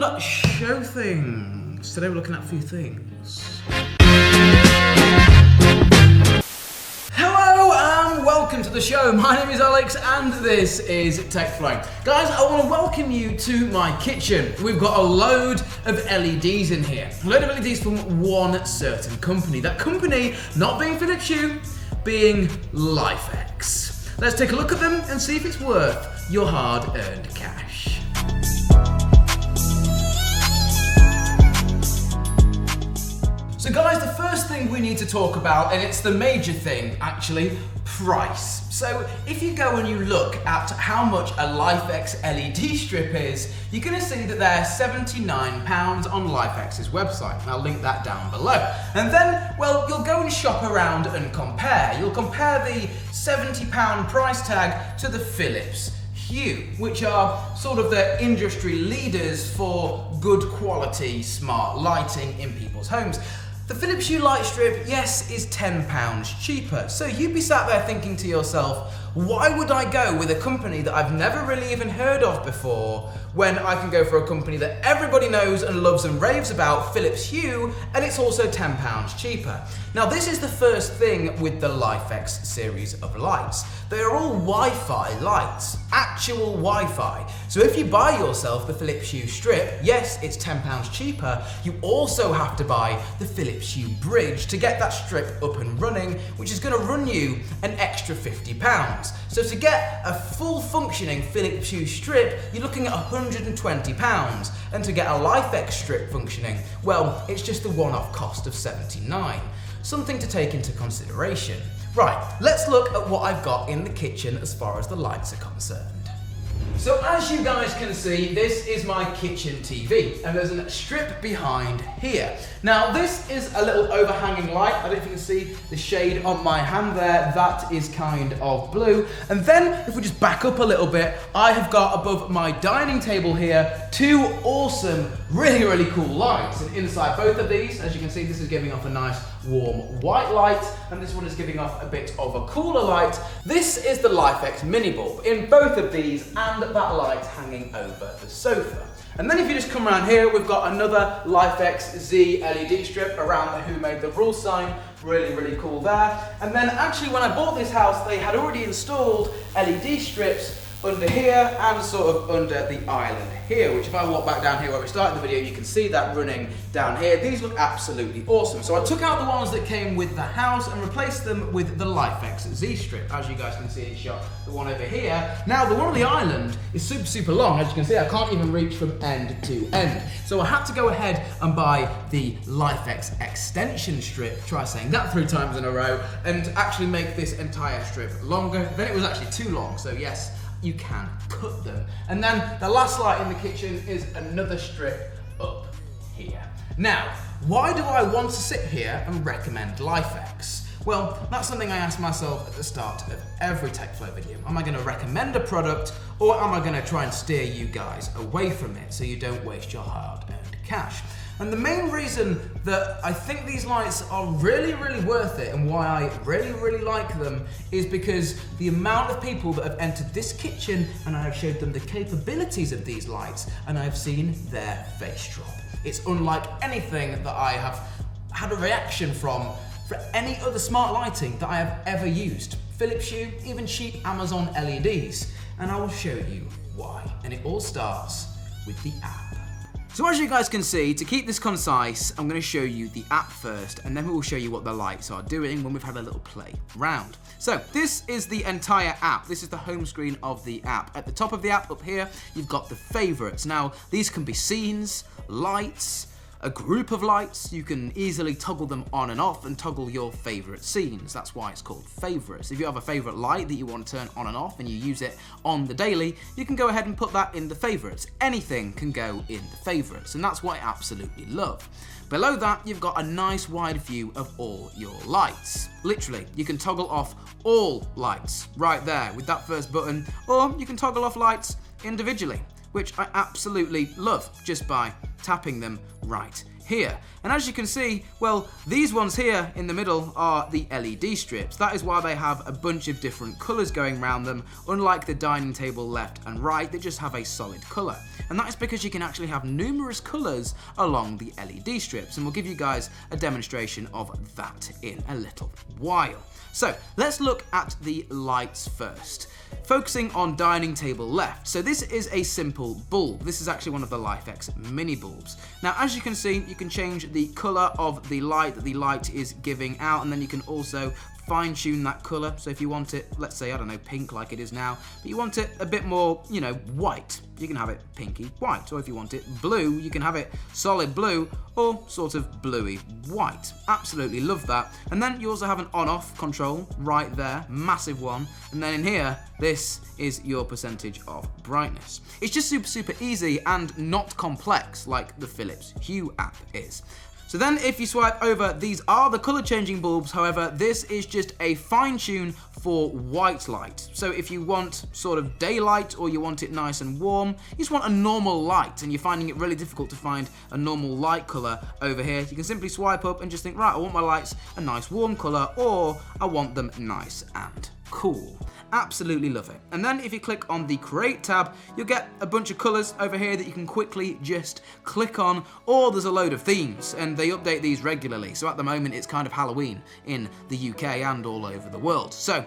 and show things. Today we're looking at a few things. Hello and welcome to the show. My name is Alex and this is TechFlow. Guys, I want to welcome you to my kitchen. We've got a load of LEDs in here. A load of LEDs from one certain company. That company not being Philips Hue, being Lifx. Let's take a look at them and see if it's worth your hard-earned cash. So guys, the first thing we need to talk about, and it's the major thing actually, price. So if you go and you look at how much a Lifx LED strip is, you're going to see that they're £79 on Lifx's website, and I'll link that down below. And then, well, you'll go and shop around and compare. You'll compare the £70 price tag to the Philips Hue, which are sort of the industry leaders for good quality smart lighting in people's homes. The Philips Hue light strip, yes, is £10 cheaper. So you'd be sat there thinking to yourself, why would I go with a company that I've never really even heard of before when I can go for a company that everybody knows and loves and raves about, Philips Hue, and it's also £10 cheaper? Now this is the first thing with the Lifx series of lights. They are all Wi-Fi lights, actual Wi-Fi. So if you buy yourself the Philips Hue strip, yes, it's £10 cheaper, you also have to buy the Philips Hue bridge to get that strip up and running, which is going to run you an extra £50. So to get a full functioning Philips Hue strip, you're looking at £120. And to get a Lifx strip functioning, well, it's just the one-off cost of £79. Something to take into consideration. Right, let's look at what I've got in the kitchen as far as the lights are concerned. So as you guys can see, this is my kitchen TV, and there's a strip behind here. Now this is a little overhanging light. I don't know if you can see the shade on my hand there. That is kind of blue. And then if we just back up a little bit, I have got above my dining table here two awesome, really cool lights. And inside both of these, as you can see, this is giving off a nice warm white light, and this one is giving off a bit of a cooler light. This is the Lifx mini bulb in both of these, and that light hanging over the sofa. And then if you just come around here, we've got another Lifx Z LED strip around the Who Made the Rules sign. Really cool there. And then actually when I bought this house, they had already installed LED strips under here and sort of under the island here, which if I walk back down here where we started the video, you can see that running down here. These look absolutely awesome. So I took out the ones that came with the house and replaced them with the Lifx Z strip. As you guys can see in shot, the one over here. Now the one on the island is super long. As you can see, I can't even reach from end to end. So I had to go ahead and buy the Lifx extension strip, try saying that 3 times in a row, and actually make this entire strip longer. Then it was actually too long, so yes, you can cut them. And then the last light in the kitchen is another strip up here. Now, why do I want to sit here and recommend Lifx? Well, that's something I ask myself at the start of every TechFlow video. Am I going to recommend a product, or am I going to try and steer you guys away from it so you don't waste your hard-earned cash? And the main reason that I think these lights are really worth it, and why I really like them, is because the amount of people that have entered this kitchen and I have showed them the capabilities of these lights, and I have seen their face drop. It's unlike anything that I have had a reaction from for any other smart lighting that I have ever used. Philips Hue, even cheap Amazon LEDs. And I will show you why. And it all starts with the app. So as you guys can see, to keep this concise, I'm going to show you the app first, and then we will show you what the lights are doing when we've had a little play around. So this is the entire app. This is the home screen of the app. At the top of the app up here, you've got the favorites. Now, these can be scenes, lights, a group of lights. You can easily toggle them on and off and toggle your favorite scenes. That's why it's called favorites. If you have a favorite light that you want to turn on and off and you use it on the daily, you can go ahead and put that in the favorites. Anything can go in the favorites, and that's what I absolutely love. Below that, you've got a nice wide view of all your lights. Literally, you can toggle off all lights right there with that first button, or you can toggle off lights individually, which I absolutely love just by tapping them right here. And as you can see, well, these ones here in the middle are the LED strips. That is why they have a bunch of different colours going around them, unlike the dining table left and right that just have a solid colour. And that is because you can actually have numerous colours along the LED strips, and we'll give you guys a demonstration of that in a little while. So let's look at the lights first. Focusing on dining table left. So this is a simple bulb. This is actually one of the Lifx mini bulbs. Now, as you can see, you can change the color of the light that the light is giving out, and then you can also fine tune that color. So if you want it, let's say, I don't know, pink like it is now, but you want it a bit more, you know, white, you can have it pinky white. Or if you want it blue, you can have it solid blue or sort of bluey white. Absolutely love that. And then you also have an on-off control right there, massive one. And then in here, this is your percentage of brightness. It's just super easy and not complex like the Philips Hue app is. So then if you swipe over, these are the color changing bulbs. However, this is just a fine tune for white light. So if you want sort of daylight or you want it nice and warm, you just want a normal light and you're finding it really difficult to find a normal light color over here, you can simply swipe up and just think, right, I want my lights a nice warm color, or I want them nice and cool. Absolutely love it. And then if you click on the Create tab, you'll get a bunch of colors over here that you can quickly just click on, or there's a load of themes, and they update these regularly. So at the moment, it's kind of Halloween in the UK and all over the world. So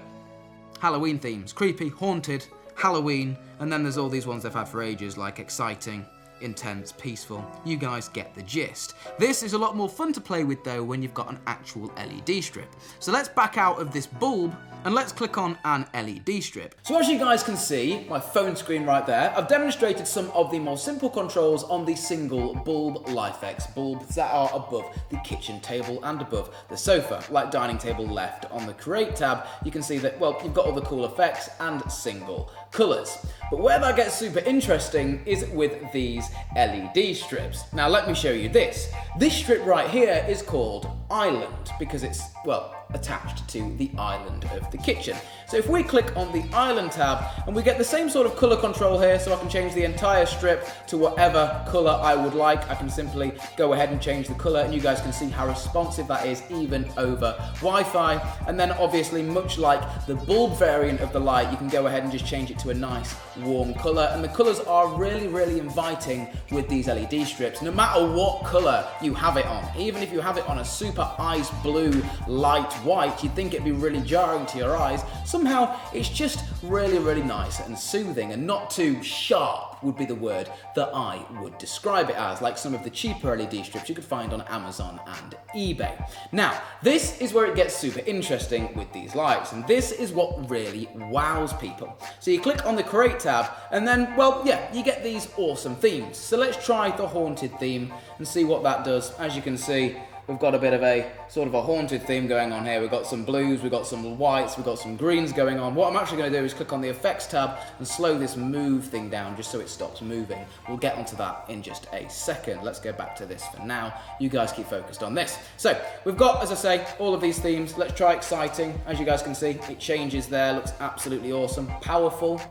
Halloween themes, creepy, haunted, Halloween, and then there's all these ones they've had for ages, like exciting, intense, peaceful. You guys get the gist. This is a lot more fun to play with though when you've got an actual LED strip. So let's back out of this bulb and let's click on an LED strip. So as you guys can see, my phone screen right there, I've demonstrated some of the more simple controls on the single bulb Lifx bulbs that are above the kitchen table and above the sofa, like dining table left. On the Create tab, you can see that, well, you've got all the cool effects and single colors. But where that gets super interesting is with these LED strips. Now let me show you this. This strip right here is called Island because it's, well, attached to the island of the kitchen. So if we click on the Island tab, and we get the same sort of color control here, so I can change the entire strip to whatever color I would like. I can simply go ahead and change the color, and you guys can see how responsive that is even over Wi-Fi. And then obviously, much like the bulb variant of the light, you can go ahead and just change it to a nice warm color. And the colors are really inviting with these LED strips, no matter what color you have it on. Even if you have it on a super ice blue, light white, you'd think it'd be really jarring to your eyes. Somehow it's just really nice and soothing, and not too sharp would be the word that I would describe it as, like some of the cheaper LED strips you could find on Amazon and eBay. Now, this is where it gets super interesting with these lights, and this is what really wows people. So you click on the Create tab, and then, well, yeah, you get these awesome themes. So let's try the haunted theme and see what that does. As you can see, we've got a bit of a sort of a haunted theme going on here. We've got some blues, we've got some whites, we've got some greens going on. What I'm actually going to do is click on the effects tab and slow this move thing down just so it stops moving. We'll get onto that in just a second. Let's go back to this for now. You guys keep focused on this. So we've got, as I say, all of these themes. Let's try exciting. As you guys can see, it changes there. Looks absolutely awesome. Powerful.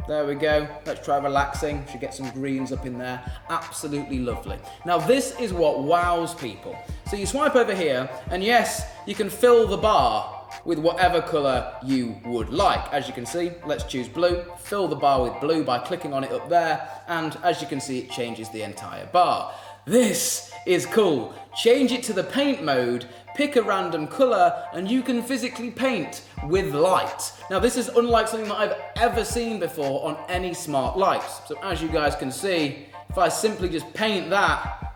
There we go. Let's try relaxing. Should get some greens up in there. Absolutely lovely. Now this is what wows people. So you swipe over here, and yes, you can fill the bar with whatever color you would like. As you can see, let's choose blue. Fill the bar with blue by clicking on it up there, and as you can see, it changes the entire bar. This is cool. Change it to the paint mode, pick a random color, and you can physically paint with light. Now this is unlike something that I've ever seen before on any smart lights. So as you guys can see, if I simply just paint that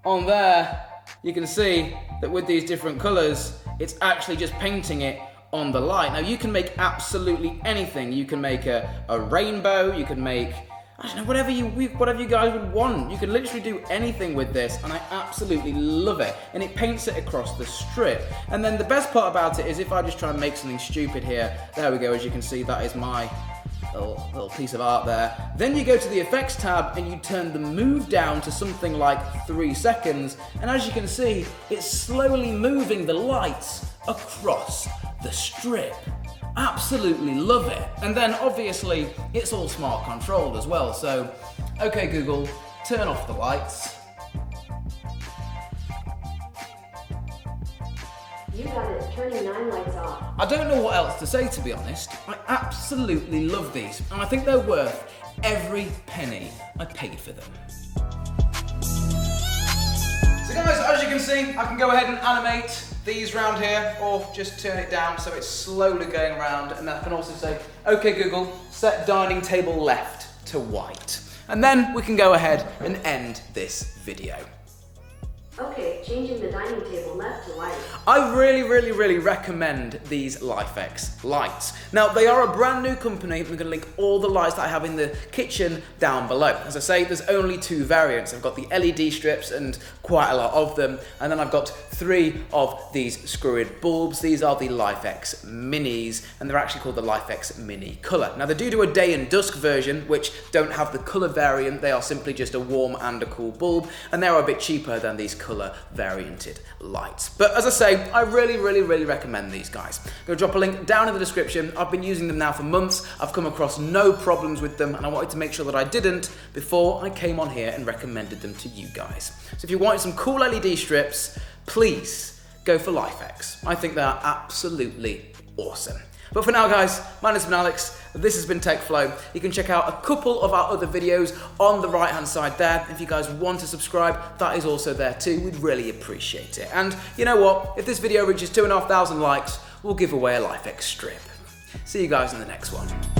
on there, you can see that with these different colors, it's actually just painting it on the light. Now you can make absolutely anything. You can make a rainbow, you can make, I don't know, whatever you guys would want. You can literally do anything with this, and I absolutely love it. And it paints it across the strip. And then the best part about it is if I just try and make something stupid here, there we go, as you can see, that is my little piece of art there. Then you go to the effects tab and you turn the move down to something like 3 seconds. And as you can see, it's slowly moving the lights across the strip. Absolutely love it. And then obviously it's all smart controlled as well. So, okay Google, turn off the lights. You got it. Turning 9 lights off. I don't know what else to say, to be honest. I absolutely love these, and I think they're worth every penny I paid for them. So guys, as you can see, I can go ahead and animate these round here, or just turn it down so it's slowly going around, and I can also say, okay Google, set dining table left to white. And then we can go ahead and end this video. Okay, changing the dining table left to white. I really recommend these Lifx lights. Now, they are a brand new company. I'm going to link all the lights that I have in the kitchen down below. As I say, there's only 2 variants. I've got the LED strips and quite a lot of them. And then I've got 3 of these screw-in bulbs. These are the Lifx Minis, and they're actually called the Lifx Mini Colour. Now, they do a day and dusk version, which don't have the colour variant. They are simply just a warm and a cool bulb, and they're a bit cheaper than these colour varianted lights. But as I say, I really recommend these guys. I'm going to drop a link down in the description. I've been using them now for months. I've come across no problems with them, and I wanted to make sure that I didn't before I came on here and recommended them to you guys. So if you wanted some cool LED strips, please go for Lifx. I think they are absolutely awesome. But for now guys, my name's been Alex, this has been TechFlow. You can check out a couple of our other videos on the right hand side there. If you guys want to subscribe, that is also there too, we'd really appreciate it. And you know what, if this video reaches 2,500 likes, we'll give away a Lifx strip. See you guys in the next one.